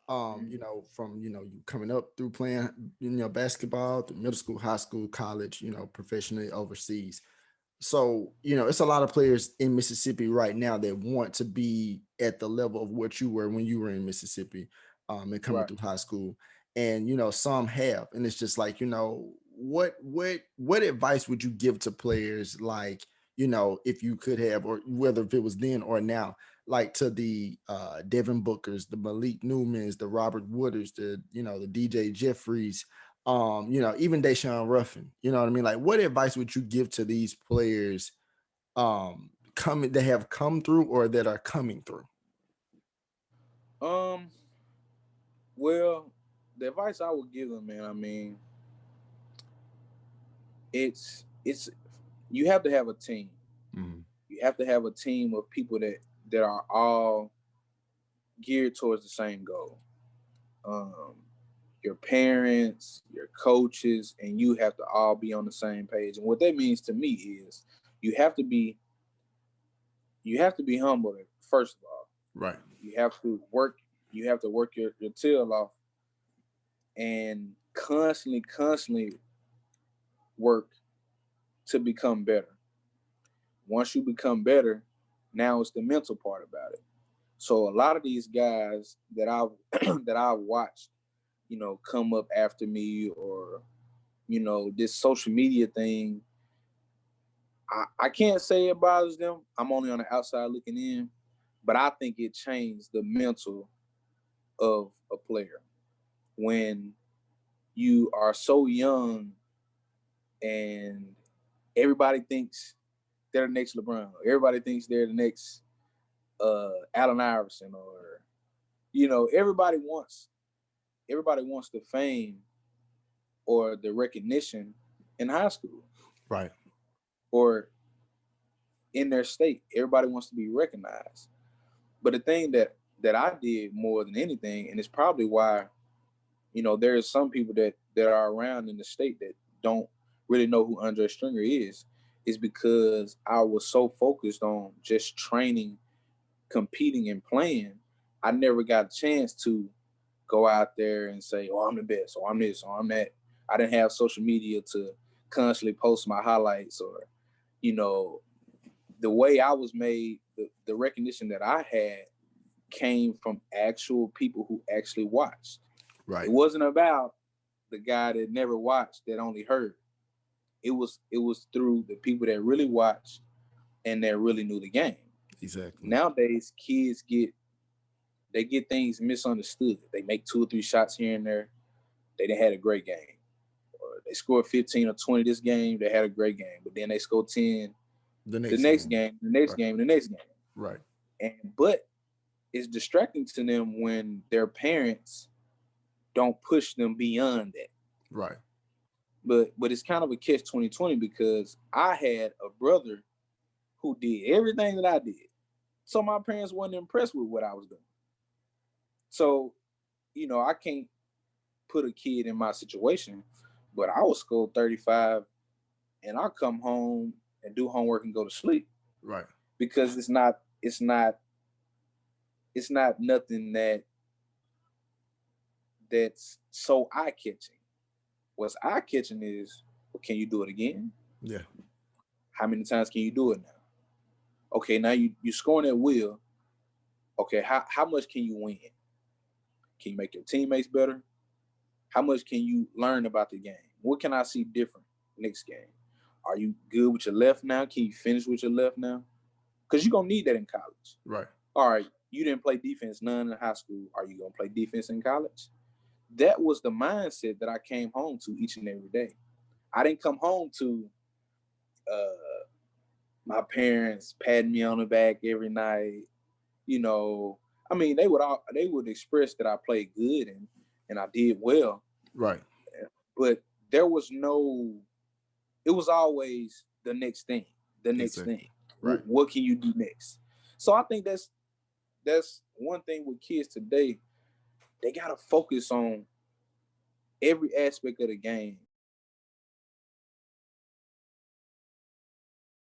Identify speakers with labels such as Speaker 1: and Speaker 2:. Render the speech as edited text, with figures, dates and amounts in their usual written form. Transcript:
Speaker 1: You know, from, you know, you coming up through playing, you know, basketball through middle school, high school, college, you know, professionally overseas. So, you know, it's a lot of players in Mississippi right now that want to be at the level of what you were when you were in Mississippi, and coming
Speaker 2: Right.
Speaker 1: through high school. And, you know, some have. And it's just like, you know, what advice would you give to players, like, you know, if you could have, or whether if it was then or now, like to the Devin Bookers, the Malik Newmans, the Robert Wooders, the, you know, the DJ Jeffries, you know, even Deshaun Ruffin, you know what I mean? Like, what advice would you give to these players coming that have come through or that are coming through?
Speaker 2: Um. Well, the advice I would give them, man. I mean, it's you have to have a team.
Speaker 1: Mhm.
Speaker 2: You have to have a team of people that are all geared towards the same goal. Um, your parents, your coaches, and you have to all be on the same page. And what that means to me is you have to be you have to be humble first of all.
Speaker 1: Right.
Speaker 2: You have to work you have to work your tail off and constantly work to become better. Once you become better, now it's the mental part about it. So a lot of these guys that I've that I've watched, come up after me, or this social media thing, I can't say it bothers them. I'm only on the outside looking in, but I think it changed the mental of a player when you are so young and everybody thinks they're the next LeBron. Everybody thinks they're the next Allen Iverson, or everybody wants the fame or the recognition in high school
Speaker 1: Right.
Speaker 2: or in their state. Everybody wants to be recognized. But the thing that I did more than anything, and it's probably why there's some people that are around in the state that don't really know who Andre Stringer is because I was so focused on just training, competing, and playing. I never got a chance to go out there and say, "Oh, I'm the best," or "I'm this," or "I'm that." I didn't have social media to constantly post my highlights, or you know, the way I was made, the recognition that I had came from actual people who actually watched. It
Speaker 1: Right.
Speaker 2: wasn't about the guy that never watched, that only heard. It was through the people that really watched and that really knew the game.
Speaker 1: Exactly.
Speaker 2: Nowadays, kids get things misunderstood. They make 2 or 3 shots here and there. They done had a great game. Or they scored 15 or 20 this game. They had a great game, but then they score 10
Speaker 1: The
Speaker 2: the
Speaker 1: next
Speaker 2: next
Speaker 1: game.
Speaker 2: game, the next
Speaker 1: Right.
Speaker 2: game, the next game.
Speaker 1: Right.
Speaker 2: But it's distracting to them when their parents don't push them beyond that.
Speaker 1: Right.
Speaker 2: But it's kind of a catch 2020 because I had a brother who did everything that I did. So my parents weren't impressed with what I was doing. So, I can't put a kid in my situation, but I was score 35 and I'll come home and do homework and go to sleep
Speaker 1: Right.
Speaker 2: because it's not nothing that's so eye catching. What's eye catching is, well, can you do it again?
Speaker 1: Yeah.
Speaker 2: How many times can you do it now? Okay, now you scoring at will. Okay, how much can you win? Can you make your teammates better? How much can you learn about the game? What can I see different next game? Are you good with your left now? Can you finish with your left now? Because you're gonna need that in college.
Speaker 1: Right.
Speaker 2: All right, you didn't play defense none in high school. Are you gonna play defense in college? That was the mindset that I came home to each and every day. I didn't come home to uh, my parents patting me on the back every night. You know, I mean, they would express that I played good and I did well,
Speaker 1: Right.
Speaker 2: but there was no. It was always the next thing, the next thing.
Speaker 1: Exactly. Right.
Speaker 2: What can you do next? So I think that's one thing with kids today. They gotta focus on every aspect of the game